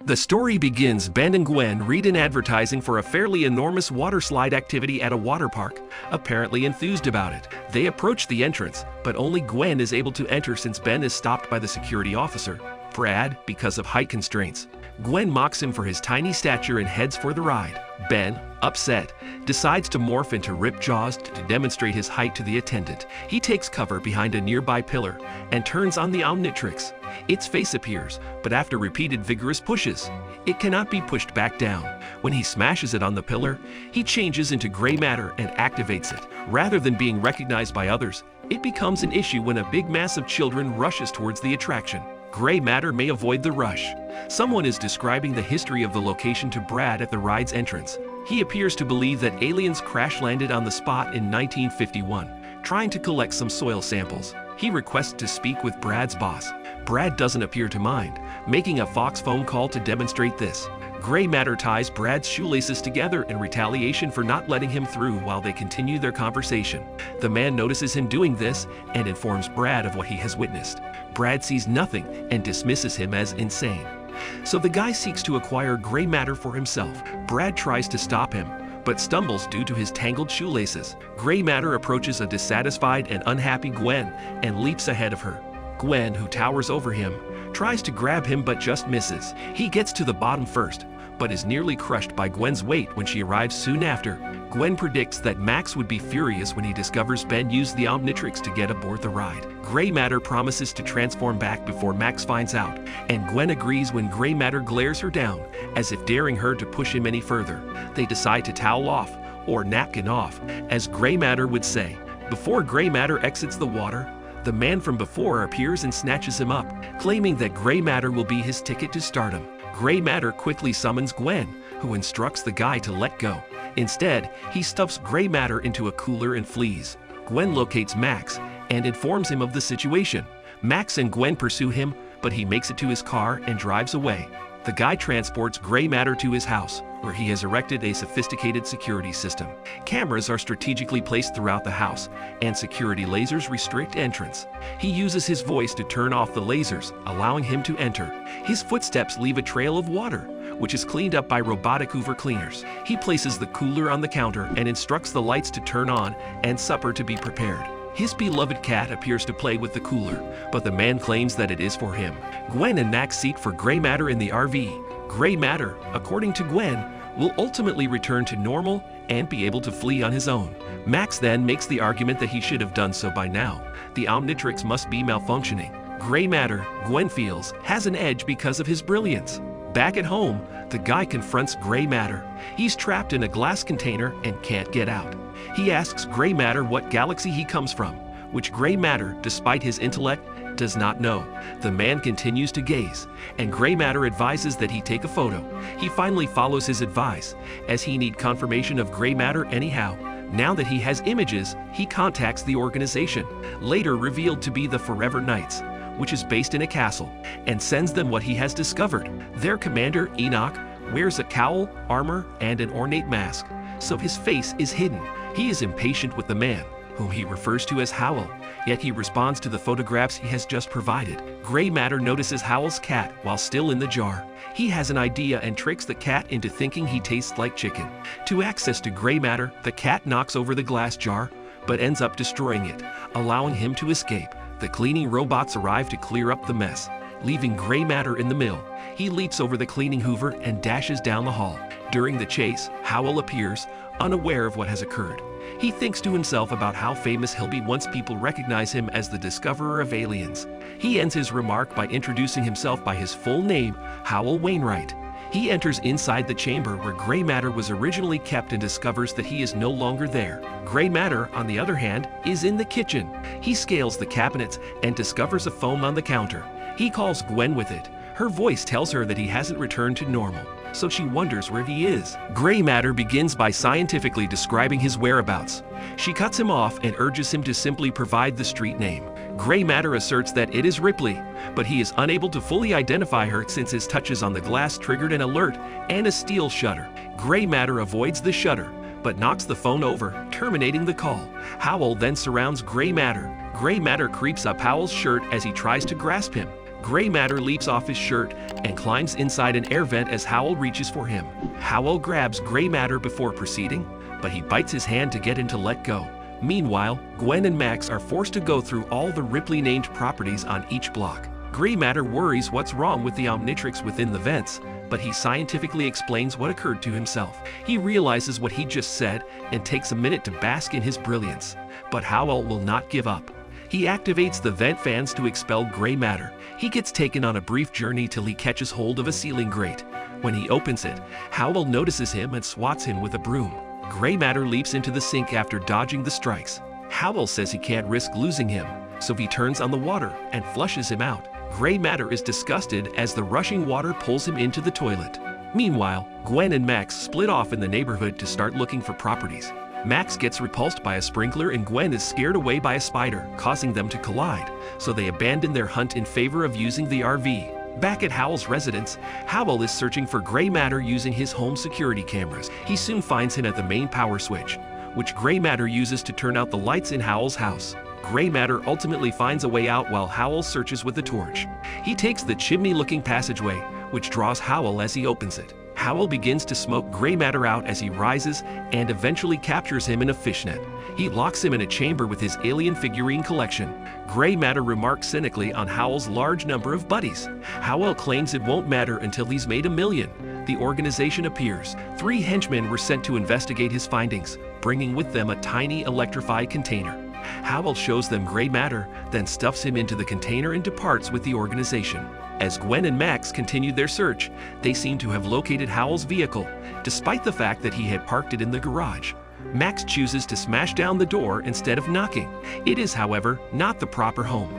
The story begins Ben and Gwen read an advertising for a fairly enormous water slide activity at a water park, apparently enthused about it. They approach the entrance, but only Gwen is able to enter since Ben is stopped by the security officer, Brad, because of height constraints. Gwen mocks him for his tiny stature and heads for the ride. Ben, upset, decides to morph into Ripjaws to demonstrate his height to the attendant. He takes cover behind a nearby pillar and turns on the Omnitrix. Its face appears, but after repeated vigorous pushes, it cannot be pushed back down. When he smashes it on the pillar, he changes into Gry Matter and activates it. Rather than being recognized by others, it becomes an issue when a big mass of children rushes towards the attraction. Gry Matter may avoid the rush. Someone is describing the history of the location to Brad at the ride's entrance. He appears to believe that aliens crash-landed on the spot in 1951, trying to collect some soil samples. He requests to speak with Brad's boss. Brad doesn't appear to mind, making a Fox phone call to demonstrate this. Gry Matter ties Brad's shoelaces together in retaliation for not letting him through while they continue their conversation. The man notices him doing this and informs Brad of what he has witnessed. Brad sees nothing and dismisses him as insane. So the guy seeks to acquire Gry Matter for himself. Brad tries to stop him, but stumbles due to his tangled shoelaces. Gry Matter approaches a dissatisfied and unhappy Gwen and leaps ahead of her. Gwen, who towers over him, tries to grab him but just misses. He gets to the bottom first, but is nearly crushed by Gwen's weight when she arrives soon after. Gwen predicts that Max would be furious when he discovers Ben used the Omnitrix to get aboard the ride. Gry Matter promises to transform back before Max finds out, and Gwen agrees when Gry Matter glares her down, as if daring her to push him any further. They decide to towel off, or napkin off, as Gry Matter would say. Before Gry Matter exits the water, the man from before appears and snatches him up, claiming that Gry Matter will be his ticket to stardom. Gry Matter quickly summons Gwen, who instructs the guy to let go. Instead, he stuffs Gry Matter into a cooler and flees. Gwen locates Max and informs him of the situation. Max and Gwen pursue him, but he makes it to his car and drives away. The guy transports Gry Matter to his house, where he has erected a sophisticated security system. Cameras are strategically placed throughout the house, and security lasers restrict entrance. He uses his voice to turn off the lasers, allowing him to enter. His footsteps leave a trail of water, which is cleaned up by robotic Hoover cleaners. He places the cooler on the counter and instructs the lights to turn on and supper to be prepared. His beloved cat appears to play with the cooler, but the man claims that it is for him. Gwen and Max seek for Gry Matter in the RV. Gry Matter, according to Gwen, will ultimately return to normal and be able to flee on his own. Max then makes the argument that he should have done so by now. The Omnitrix must be malfunctioning. Gry Matter, Gwen feels, has an edge because of his brilliance. Back at home, the guy confronts Gry Matter. He's trapped in a glass container and can't get out. He asks Gry Matter what galaxy he comes from, which Gry Matter, despite his intellect, does not know. The man continues to gaze, and Gry Matter advises that he take a photo. He finally follows his advice, as he needs confirmation of Gry Matter anyhow. Now that he has images, he contacts the organization, later revealed to be the Forever Knights, which is based in a castle, and sends them what he has discovered. Their commander, Enoch, wears a cowl, armor, and an ornate mask, so his face is hidden. He is impatient with the man, whom he refers to as Howell, yet he responds to the photographs he has just provided. Gry Matter notices Howell's cat while still in the jar. He has an idea and tricks the cat into thinking he tastes like chicken. To access to Gry Matter, the cat knocks over the glass jar, but ends up destroying it, allowing him to escape. The cleaning robots arrive to clear up the mess, leaving Gry Matter in the mill. He leaps over the cleaning hoover and dashes down the hall. During the chase, Howell appears, unaware of what has occurred. He thinks to himself about how famous he'll be once people recognize him as the discoverer of aliens. He ends his remark by introducing himself by his full name, Howell Wainwright. He enters inside the chamber where Gry Matter was originally kept and discovers that he is no longer there. Gry Matter, on the other hand, is in the kitchen. He scales the cabinets and discovers a phone on the counter. He calls Gwen with it. Her voice tells her that he hasn't returned to normal, so she wonders where he is. Gry Matter begins by scientifically describing his whereabouts. She cuts him off and urges him to simply provide the street name. Gry Matter asserts that it is Ripley, but he is unable to fully identify her since his touches on the glass triggered an alert and a steel shutter. Gry Matter avoids the shutter, but knocks the phone over, terminating the call. Howell then surrounds Gry Matter. Gry Matter creeps up Howell's shirt as he tries to grasp him. Gray Matter leaps off his shirt and climbs inside an air vent as Howell reaches for him. Howell grabs Gray Matter before proceeding, but he bites his hand to get him to let go. Meanwhile, Gwen and Max are forced to go through all the Ripley-named properties on each block. Gray Matter worries what's wrong with the Omnitrix within the vents, but he scientifically explains what occurred to himself. He realizes what he just said and takes a minute to bask in his brilliance. But Howell will not give up. He activates the vent fans to expel Gray Matter. He gets taken on a brief journey till he catches hold of a ceiling grate. When he opens it, Howell notices him and swats him with a broom. Gray Matter leaps into the sink after dodging the strikes. Howell says he can't risk losing him, so he turns on the water and flushes him out. Gray Matter is disgusted as the rushing water pulls him into the toilet. Meanwhile, Gwen and Max split off in the neighborhood to start looking for properties. Max gets repulsed by a sprinkler and Gwen is scared away by a spider, causing them to collide, so they abandon their hunt in favor of using the RV. Back at Howell's residence, Howell is searching for Gray Matter using his home security cameras. He soon finds him at the main power switch, which Gray Matter uses to turn out the lights in Howell's house. Gray Matter ultimately finds a way out while Howell searches with a torch. He takes the chimney-looking passageway, which draws Howell as he opens it. Howell begins to smoke Gray Matter out as he rises and eventually captures him in a fishnet. He locks him in a chamber with his alien figurine collection. Gray Matter remarks cynically on Howell's large number of buddies. Howell claims it won't matter until he's made 1 million. The organization appears. 3 henchmen were sent to investigate his findings, bringing with them a tiny electrified container. Howell shows them Gray Matter, then stuffs him into the container and departs with the organization. As Gwen and Max continued their search, they seem to have located Howell's vehicle, despite the fact that he had parked it in the garage. Max chooses to smash down the door instead of knocking. It is, however, not the proper home.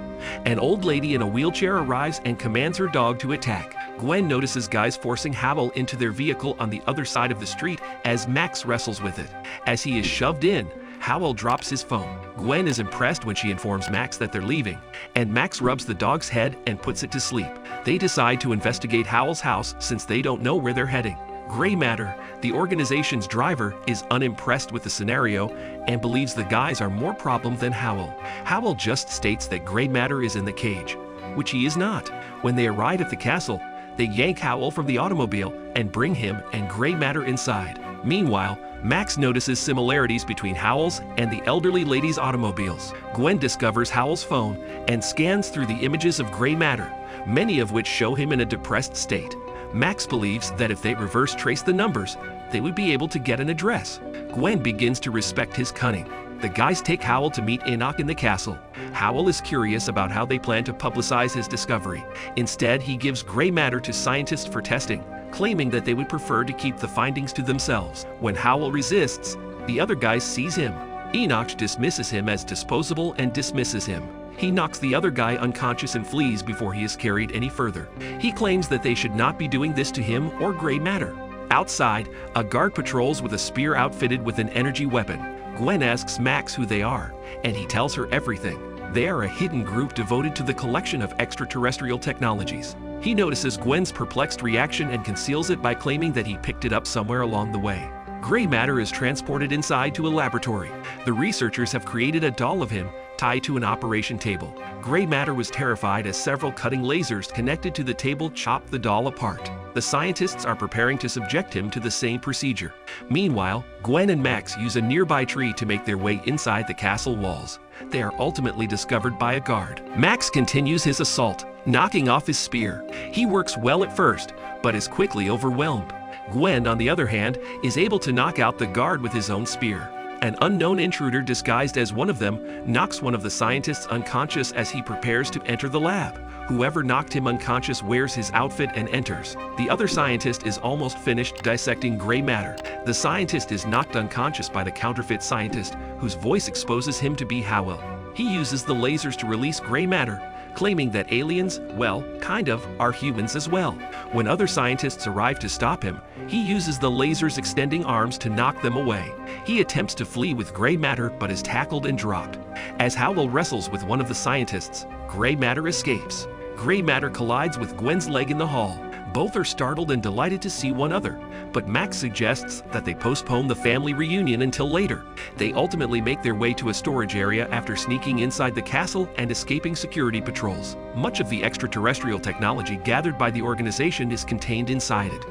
An old lady in a wheelchair arrives and commands her dog to attack. Gwen notices guys forcing Howell into their vehicle on the other side of the street as Max wrestles with it. As he is shoved in, Howell drops his phone. Gwen is impressed when she informs Max that they're leaving, and Max rubs the dog's head and puts it to sleep. They decide to investigate Howell's house since they don't know where they're heading. Gray Matter, the organization's driver, is unimpressed with the scenario and believes the guys are more problem than Howell. Howell just states that Gray Matter is in the cage, which he is not. When they arrive at the castle, they yank Howell from the automobile and bring him and Gray Matter inside. Meanwhile, Max notices similarities between Howell's and the elderly lady's automobiles. Gwen discovers Howell's phone and scans through the images of Gray Matter, many of which show him in a depressed state. Max believes that if they reverse trace the numbers, they would be able to get an address. Gwen begins to respect his cunning. The guys take Howell to meet Enoch in the castle. Howell is curious about how they plan to publicize his discovery. Instead, he gives Gray Matter to scientists for testing, claiming that they would prefer to keep the findings to themselves. When Howell resists, the other guys seize him. Enoch dismisses him as disposable and dismisses him. He knocks the other guy unconscious and flees before he is carried any further. He claims that they should not be doing this to him or Gray Matter. Outside, a guard patrols with a spear outfitted with an energy weapon. Gwen asks Max who they are, and he tells her everything. They are a hidden group devoted to the collection of extraterrestrial technologies. He notices Gwen's perplexed reaction and conceals it by claiming that he picked it up somewhere along the way. Gray Matter is transported inside to a laboratory. The researchers have created a doll of him tied to an operation table. Gray Matter was terrified as several cutting lasers connected to the table chop the doll apart. The scientists are preparing to subject him to the same procedure. Meanwhile, Gwen and Max use a nearby tree to make their way inside the castle walls. They are ultimately discovered by a guard. Max continues his assault, knocking off his spear. He works well at first, but is quickly overwhelmed. Gwen, on the other hand, is able to knock out the guard with his own spear. An unknown intruder disguised as one of them knocks one of the scientists unconscious as he prepares to enter the lab. Whoever knocked him unconscious wears his outfit and enters. The other scientist is almost finished dissecting Gray Matter. The scientist is knocked unconscious by the counterfeit scientist, whose voice exposes him to be Howell. He uses the lasers to release Gray Matter, claiming that aliens, well, kind of, are humans as well. When other scientists arrive to stop him, he uses the laser's extending arms to knock them away. He attempts to flee with Gray Matter but is tackled and dropped. As Howell wrestles with one of the scientists, Gray Matter escapes. Gray Matter collides with Gwen's leg in the hall. Both are startled and delighted to see one another, but Max suggests that they postpone the family reunion until later. They ultimately make their way to a storage area after sneaking inside the castle and escaping security patrols. Much of the extraterrestrial technology gathered by the organization is contained inside it.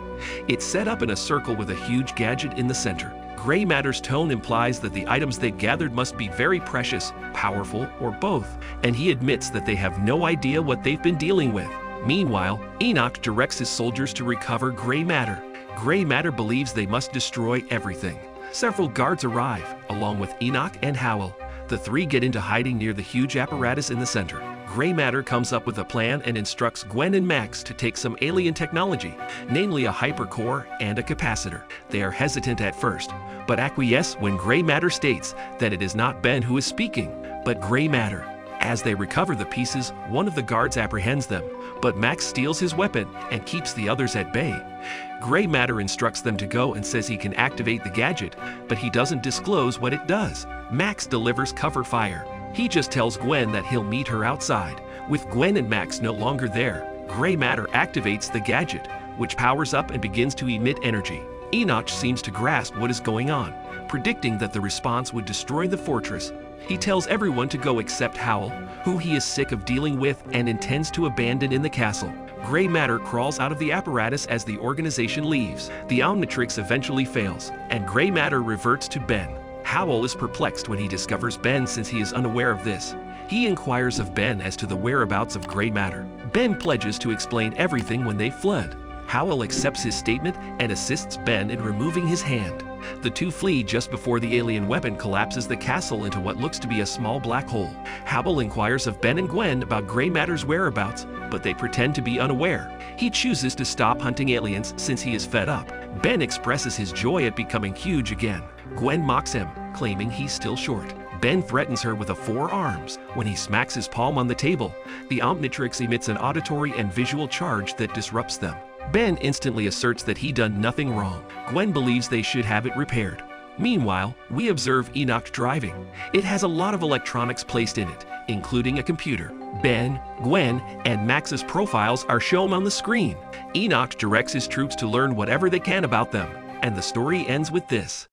It's set up in a circle with a huge gadget in the center. Gry Matter's tone implies that the items they've gathered must be very precious, powerful, or both, and he admits that they have no idea what they've been dealing with. Meanwhile, Enoch directs his soldiers to recover Gry Matter. Gry Matter believes they must destroy everything. Several guards arrive, along with Enoch and Howell. The three get into hiding near the huge apparatus in the center. Gry Matter comes up with a plan and instructs Gwen and Max to take some alien technology, namely a hypercore and a capacitor. They are hesitant at first, but acquiesce when Gry Matter states that it is not Ben who is speaking, but Gry Matter. As they recover the pieces, one of the guards apprehends them, but Max steals his weapon and keeps the others at bay. Gry Matter instructs them to go and says he can activate the gadget, but he doesn't disclose what it does. Max delivers cover fire. He just tells Gwen that he'll meet her outside. With Gwen and Max no longer there, Gry Matter activates the gadget, which powers up and begins to emit energy. Enoch seems to grasp what is going on, predicting that the response would destroy the fortress. He tells everyone to go except Howell, who he is sick of dealing with and intends to abandon in the castle. Gry Matter crawls out of the apparatus as the organization leaves. The Omnitrix eventually fails, and Gry Matter reverts to Ben. Howell is perplexed when he discovers Ben since he is unaware of this. He inquires of Ben as to the whereabouts of Gry Matter. Ben pledges to explain everything when they fled. Howell accepts his statement and assists Ben in removing his hand. The two flee just before the alien weapon collapses the castle into what looks to be a small black hole. Howell inquires of Ben and Gwen about Gry Matter's whereabouts, but they pretend to be unaware. He chooses to stop hunting aliens since he is fed up. Ben expresses his joy at becoming huge again. Gwen mocks him, claiming he's still short. Ben threatens her with a 4 arms. When he smacks his palm on the table, the Omnitrix emits an auditory and visual charge that disrupts them. Ben instantly asserts that he done nothing wrong. Gwen believes they should have it repaired. Meanwhile, we observe Enoch driving. It has a lot of electronics placed in it, including a computer. Ben, Gwen, and Max's profiles are shown on the screen. Enoch directs his troops to learn whatever they can about them, and the story ends with this.